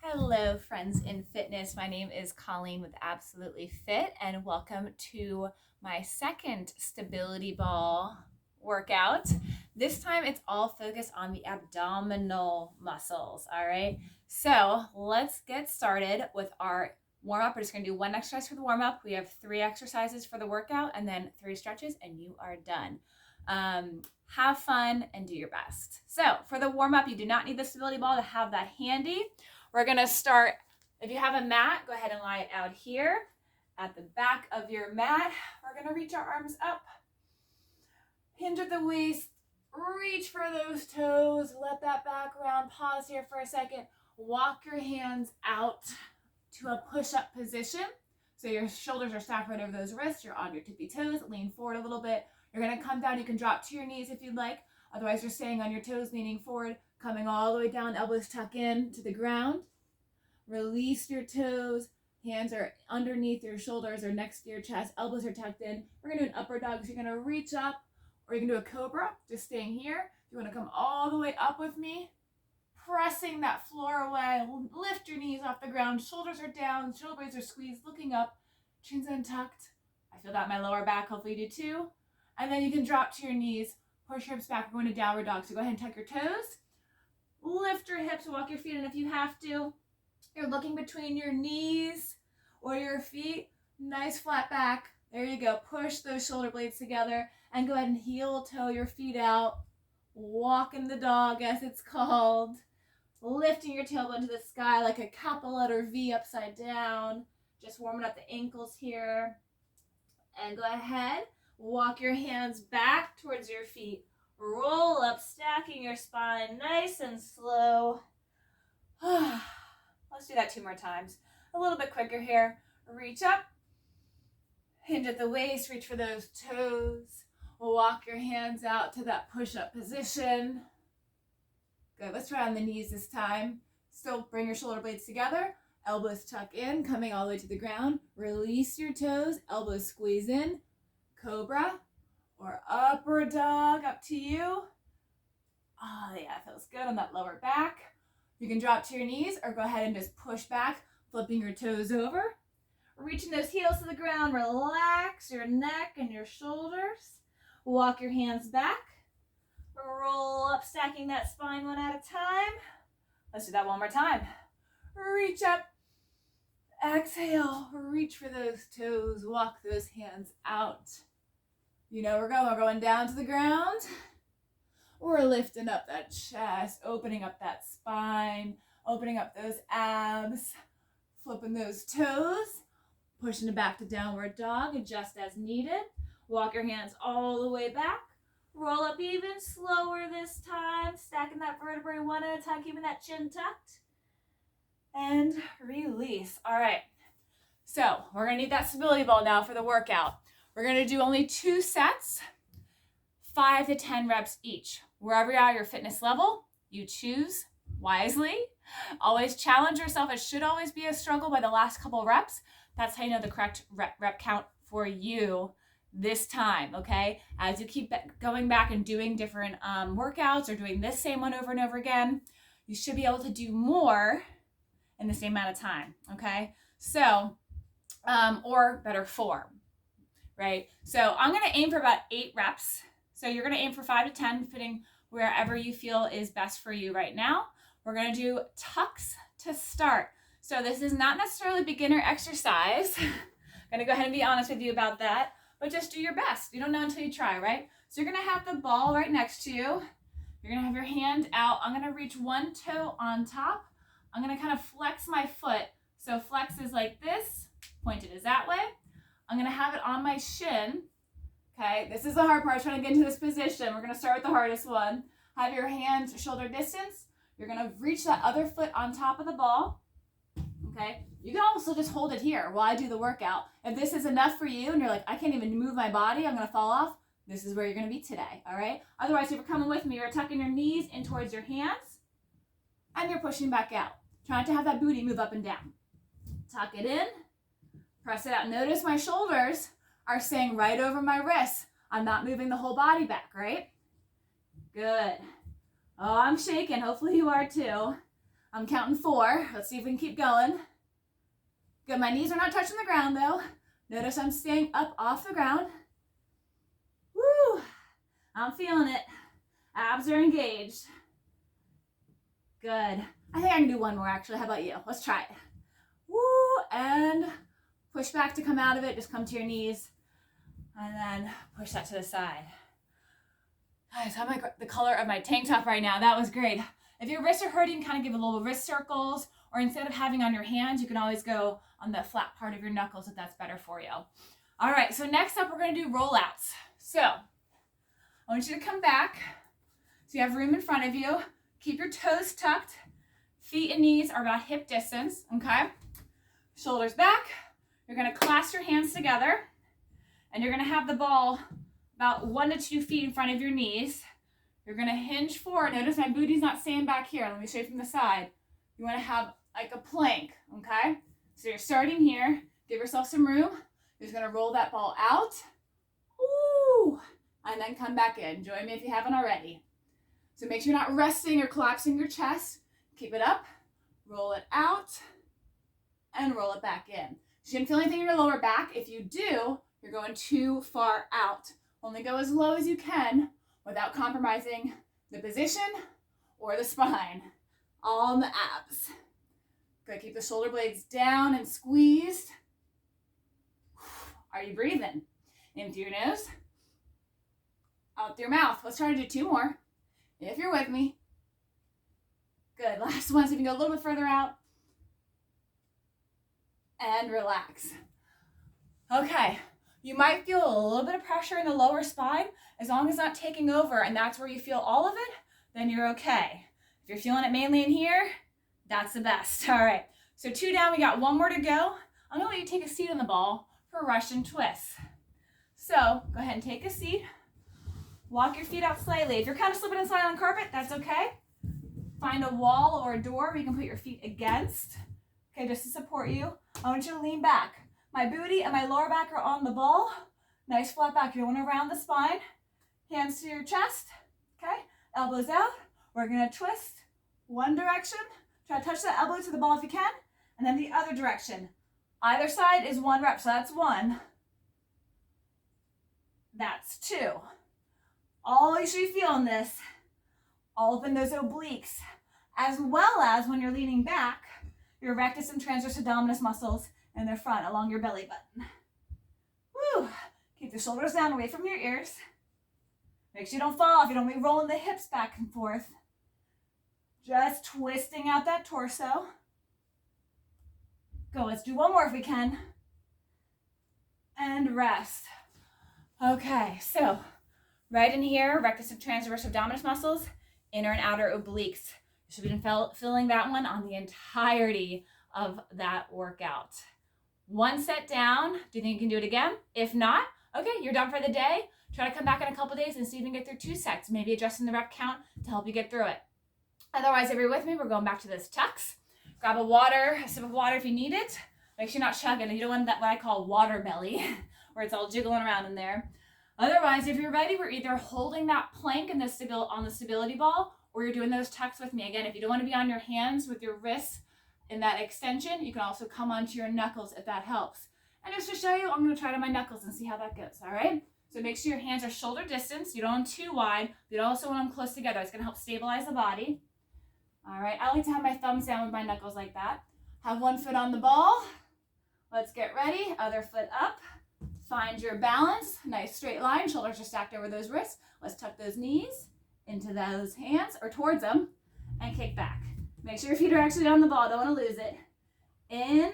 Hello, friends in fitness. My name is Colleen with Absolutely Fit, and welcome to my second stability ball workout. This time it's all focused on the abdominal muscles, all right? So let's get started with our warm up. We're just gonna do one exercise for the warm up. We have 3 exercises for the workout and then 3 stretches, and you are done. Have fun and do your best. So for the warm up, you do not need the stability ball to have that handy. We're gonna start, if you have a mat, go ahead and lie it out here at the back of your mat. We're gonna reach our arms up, hinge at the waist, reach for those toes, let that back round, pause here for a second, walk your hands out to a push-up position. So your shoulders are stacked right over those wrists, you're on your tippy toes, lean forward a little bit. You're gonna come down, you can drop to your knees if you'd like, otherwise you're staying on your toes, leaning forward, coming all the way down, elbows tuck in to the ground. Release your toes, hands are underneath your shoulders or next to your chest, elbows are tucked in. We're gonna do an upward dog, so you're gonna reach up, or you can do a cobra, just staying here. If you wanna come all the way up with me, pressing that floor away, lift your knees off the ground, shoulders are down, shoulder blades are squeezed, looking up, chin's untucked. I feel that in my lower back, hopefully you do too. And then you can drop to your knees, push your hips back, we're going to downward dog. So go ahead and tuck your toes, lift your hips, walk your feet in if you have to. You're looking between your knees or your feet, nice flat back. There you go, push those shoulder blades together and go ahead and heel toe your feet out. Walk in the dog as it's called. Lifting your tailbone to the sky like a capital letter V upside down. Just warming up the ankles here. And go ahead, walk your hands back towards your feet. Roll up, stacking your spine nice and slow. Let's do that 2 more times. A little bit quicker here. Reach up, hinge at the waist, reach for those toes. Walk your hands out to that push-up position. Good, let's try on the knees this time. Still bring your shoulder blades together. Elbows tuck in, coming all the way to the ground. Release your toes, elbows squeeze in. Cobra or upward dog, up to you. Oh yeah, feels good on that lower back. You can drop to your knees or go ahead and just push back, flipping your toes over. Reaching those heels to the ground, relax your neck and your shoulders. Walk your hands back. Roll up, stacking that spine one at a time. Let's do that one more time. Reach up, exhale, reach for those toes, walk those hands out. You know we're going down to the ground. We're lifting up that chest, opening up that spine, opening up those abs, flipping those toes, pushing it back to downward dog, adjust as needed. Walk your hands all the way back. Roll up even slower this time, stacking that vertebrae one at a time, keeping that chin tucked. And release. All right, so we're gonna need that stability ball now for the workout. We're gonna do only 2 sets, 5 to 10 reps each. Wherever you are, your fitness level, you choose wisely. Always challenge yourself. It should always be a struggle by the last couple reps. That's how you know the correct rep count for you this time, okay? As you keep going back and doing different workouts or doing this same one over and over again, you should be able to do more in the same amount of time, okay? So, or better form, right? So I'm gonna aim for about 8 reps. So you're gonna aim for 5 to 10, fitting wherever you feel is best for you right now. We're gonna do tucks to start. So this is not necessarily beginner exercise. I'm gonna go ahead and be honest with you about that, but just do your best. You don't know until you try, right? So you're gonna have the ball right next to you. You're gonna have your hand out. I'm gonna reach one toe on top. I'm gonna kind of flex my foot. So flex is like this, pointed is that way. I'm gonna have it on my shin. Okay, this is the hard part, trying to get into this position. We're gonna start with the hardest one. Have your hands shoulder distance. You're gonna reach that other foot on top of the ball. Okay, you can also just hold it here while I do the workout. If this is enough for you and you're like, I can't even move my body, I'm gonna fall off, this is where you're gonna be today, all right? Otherwise, if you're coming with me, you're tucking your knees in towards your hands and you're pushing back out. Trying to have that booty move up and down. Tuck it in, press it out. Notice my shoulders are staying right over my wrists. I'm not moving the whole body back, right? Good. Oh, I'm shaking. Hopefully you are too. I'm counting 4. Let's see if we can keep going. Good, my knees are not touching the ground though. Notice I'm staying up off the ground. Woo, I'm feeling it. Abs are engaged. Good. I think I can do one more actually. How about you? Let's try it. Woo, and push back to come out of it. Just come to your knees and then push that to the side. Guys, I have the color of my tank top right now. That was great. If your wrists are hurting, kind of give a little wrist circles, or instead of having on your hands, you can always go on the flat part of your knuckles if that's better for you. All right, so next up, we're gonna do rollouts. So I want you to come back so you have room in front of you. Keep your toes tucked. Feet and knees are about hip distance, okay? Shoulders back. You're gonna clasp your hands together, and you're gonna have the ball about 1 to 2 feet in front of your knees. You're gonna hinge forward. Notice my booty's not staying back here. Let me show you from the side. You wanna have like a plank, okay? So you're starting here. Give yourself some room. You're just gonna roll that ball out. Ooh, and then come back in. Join me if you haven't already. So make sure you're not resting or collapsing your chest. Keep it up, roll it out, and roll it back in. You shouldn't feel anything in your lower back. If you do, you're going too far out. Only go as low as you can without compromising the position or the spine. All in the abs. Good, keep the shoulder blades down and squeezed. Are you breathing? In through your nose, out through your mouth. Let's try to do 2 more, if you're with me. Good, last one, so you can go a little bit further out. And relax. Okay, you might feel a little bit of pressure in the lower spine. As long as it's not taking over and that's where you feel all of it, then you're okay. If you're feeling it mainly in here, that's the best. All right, so 2 down, we got 1 more to go. I'm gonna let you take a seat on the ball for Russian twists. So go ahead and take a seat. Walk your feet out slightly. If you're kind of slipping and sliding on the carpet, that's okay. Find a wall or a door where you can put your feet against. Okay, just to support you. I want you to lean back. My booty and my lower back are on the ball. Nice flat back. You don't want to round the spine. Hands to your chest. Okay, elbows out. We're gonna twist one direction. Try to touch that elbow to the ball if you can. And then the other direction. Either side is 1 rep, so that's 1. That's 2. All you should be feeling this. All up in those obliques, as well as when you're leaning back, your rectus and transverse abdominis muscles in the front along your belly button. Woo! Keep the shoulders down away from your ears. Make sure you don't fall off. You don't want to be rolling the hips back and forth. Just twisting out that torso. Go, let's do 1 more if we can. And rest. Okay, so right in here, rectus and transverse abdominis muscles, inner and outer obliques. You should be feeling that one on the entirety of that workout. 1 set down. Do you think you can do it again? If not, okay, you're done for the day. Try to come back in a couple days and see if you can get through 2 sets, maybe adjusting the rep count to help you get through it. Otherwise, if you're with me, we're going back to this tucks. Grab a sip of water if you need it. Make sure you're not chugging. You don't want that what I call water belly, where it's all jiggling around in there. Otherwise, if you're ready, we're either holding that plank on the stability ball, or you're doing those tucks with me. Again, if you don't want to be on your hands with your wrists in that extension, you can also come onto your knuckles if that helps. And just to show you, I'm going to try to my knuckles and see how that goes, all right? So make sure your hands are shoulder distance. You don't want them too wide. You don't also want them close together. It's going to help stabilize the body. All right, I like to have my thumbs down with my knuckles like that. Have 1 foot on the ball. Let's get ready. Other foot up. Find your balance. Nice straight line. Shoulders are stacked over those wrists. Let's tuck those knees into those hands or towards them and kick back. Make sure your feet are actually on the ball. Don't want to lose it. In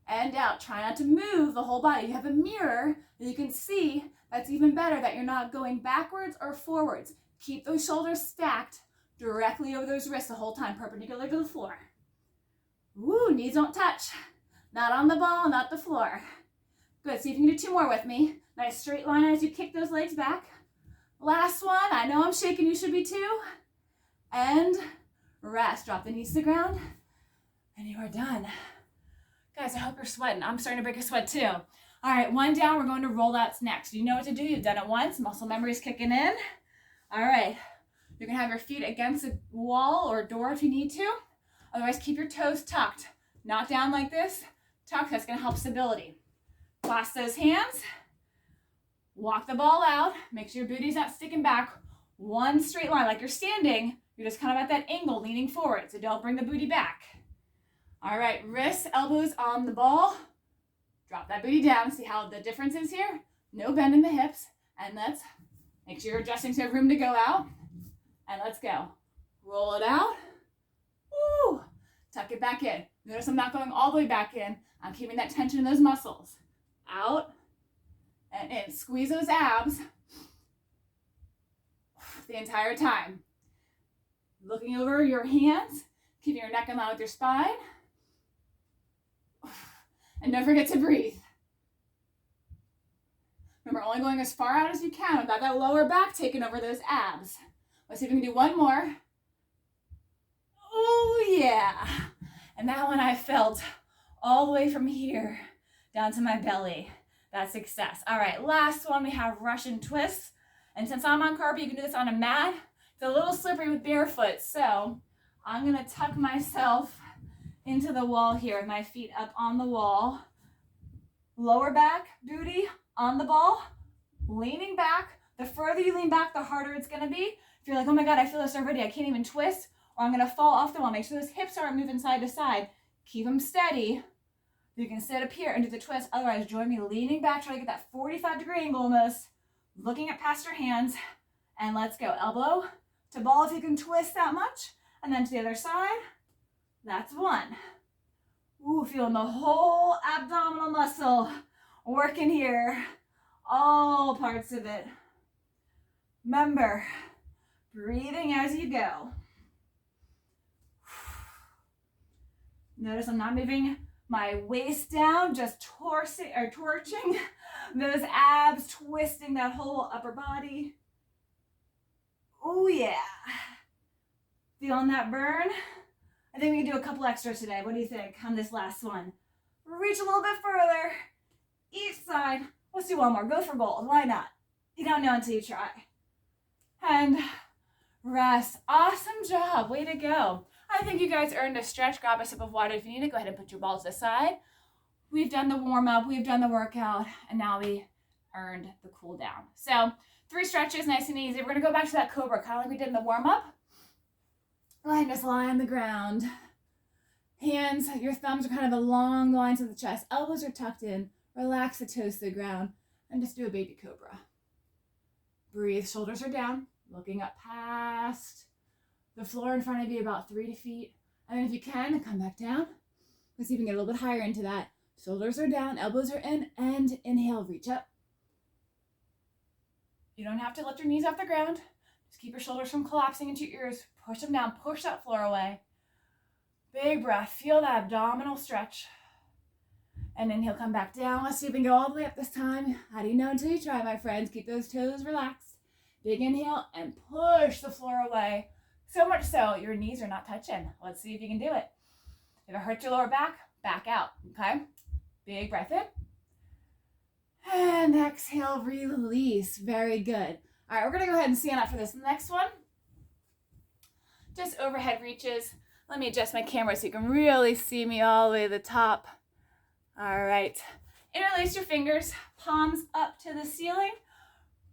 and out. Try not to move the whole body. You have a mirror that you can see. That's even better, that you're not going backwards or forwards. Keep those shoulders stacked directly over those wrists the whole time, perpendicular to the floor. Woo, knees don't touch. Not on the ball, not the floor. Good, see if you can do 2 more with me. Nice straight line as you kick those legs back. Last one, I know I'm shaking, you should be too. And rest, drop the knees to the ground, and you are done. Guys, I hope you're sweating. I'm starting to break a sweat too. All right, 1 down, we're going to rollouts next. You know what to do, you've done it once, muscle memory is kicking in. All right, you're gonna have your feet against a wall or door if you need to. Otherwise, keep your toes tucked. Not down like this. Tucked, that's gonna help stability. Clasp those hands. Walk the ball out. Make sure your booty's not sticking back. One straight line, like you're standing. You're just kind of at that angle, leaning forward. So don't bring the booty back. All right, wrists, elbows on the ball. Drop that booty down. See how the difference is here? No bend in the hips. And let's make sure you're adjusting to room to go out. And let's go. Roll it out. Woo! Tuck it back in. Notice I'm not going all the way back in. I'm keeping that tension in those muscles. Out and in. Squeeze those abs the entire time. Looking over your hands, keeping your neck in line with your spine. And don't forget to breathe. Remember, only going as far out as you can without that lower back taking over those abs. Let's see if we can do one more. Oh, yeah. And that one I felt all the way from here down to my belly. That's success. All right, last one, we have Russian twists. And since I'm on carpet, you can do this on a mat. It's a little slippery with barefoot, so I'm gonna tuck myself into the wall here with my feet up on the wall. Lower back, booty on the ball, leaning back. The further you lean back, the harder it's gonna be. If you're like, oh my God, I feel this already, I can't even twist, or I'm gonna fall off the wall. Make sure those hips aren't moving side to side. Keep them steady. You can sit up here and do the twist. Otherwise, join me leaning back, try to get that 45-degree angle almost. Looking at past your hands. And let's go. Elbow to ball if you can twist that much. And then to the other side. That's one. Ooh, feeling the whole abdominal muscle working here. All parts of it. Remember, breathing as you go. Notice I'm not moving my waist down, just torching those abs, twisting that whole upper body. Oh yeah. Feeling that burn? I think we can do a couple extras today. What do you think on this last one? Reach a little bit further. Each side. Let's do one more. Go for gold. Why not? You don't know until you try. And rest. Awesome job. Way to go. I think you guys earned a stretch. Grab a sip of water if you need it. Go ahead and put your balls aside. We've done the warm up. We've done the workout. And now we earned the cool down. So 3 stretches, nice and easy. We're going to go back to that cobra, kind of like we did in the warm up. Go ahead and just lie on the ground. Hands, your thumbs are kind of along the lines of the chest. Elbows are tucked in. Relax the toes to the ground. And just do a baby cobra. Breathe. Shoulders are down. Looking up past the floor in front of you, about 3 feet. And then if you can, come back down. Let's see if we can get a little bit higher into that. Shoulders are down. Elbows are in. And inhale. Reach up. You don't have to lift your knees off the ground. Just keep your shoulders from collapsing into your ears. Push them down. Push that floor away. Big breath. Feel that abdominal stretch. And inhale, come back down. Let's see if we can go all the way up this time. How do you know until you try, my friends? Keep those toes relaxed. Big inhale and push the floor away. So much so, your knees are not touching. Let's see if you can do it. If it hurts your lower back, back out, okay? Big breath in. And exhale, release. Very good. All right, we're going to go ahead and stand up for this next one. Just overhead reaches. Let me adjust my camera so you can really see me all the way to the top. All right. Interlace your fingers, palms up to the ceiling.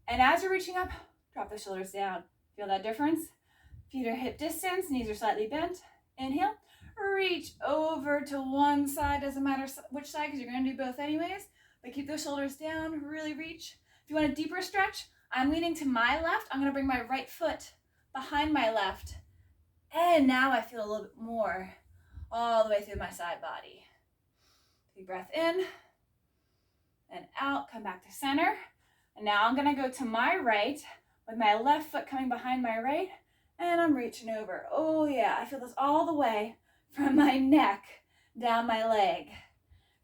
And as you're reaching up, drop the shoulders down. Feel that difference? Feet are hip distance, knees are slightly bent. Inhale. Reach over to one side. Doesn't matter which side because you're going to do both anyways. But keep those shoulders down. Really reach. If you want a deeper stretch, I'm leaning to my left. I'm going to bring my right foot behind my left. And now I feel a little bit more all the way through my side body. Big breath in and out. Come back to center. And now I'm going to go to my right with my left foot coming behind my right. And I'm reaching over. Oh yeah, I feel this all the way from my neck down my leg.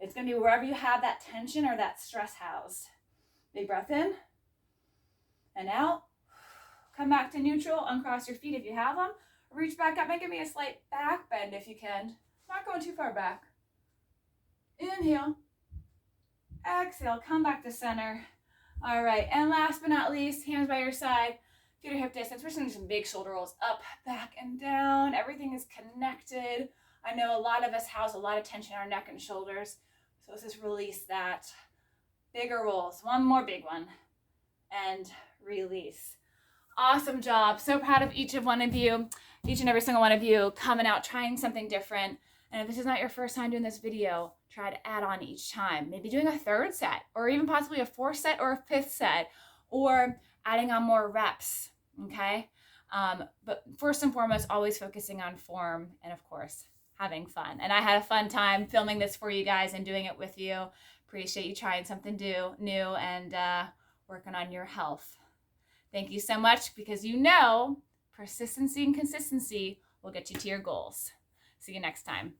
It's going to be wherever you have that tension or that stress housed. Big breath in and out. Come back to neutral. Uncross your feet if you have them. Reach back up. Make me a slight back bend if you can. Not going too far back. Inhale. Exhale. Come back to center. All right. And last but not least, hands by your side. Feet are hip distance. We're just going to do some big shoulder rolls up, back, and down. Everything is connected. I know a lot of us house a lot of tension in our neck and shoulders. So let's just release that. Bigger rolls, one more big one, and release. Awesome job. So proud of each and every single one of you coming out, trying something different. And if this is not your first time doing this video, try to add on each time. Maybe doing a third set, or even possibly a fourth set or a fifth set, or adding on more reps, okay? But first and foremost, always focusing on form and, of course, having fun. And I had a fun time filming this for you guys and doing it with you. Appreciate you trying something new and working on your health. Thank you so much, because you know persistency and consistency will get you to your goals. See you next time.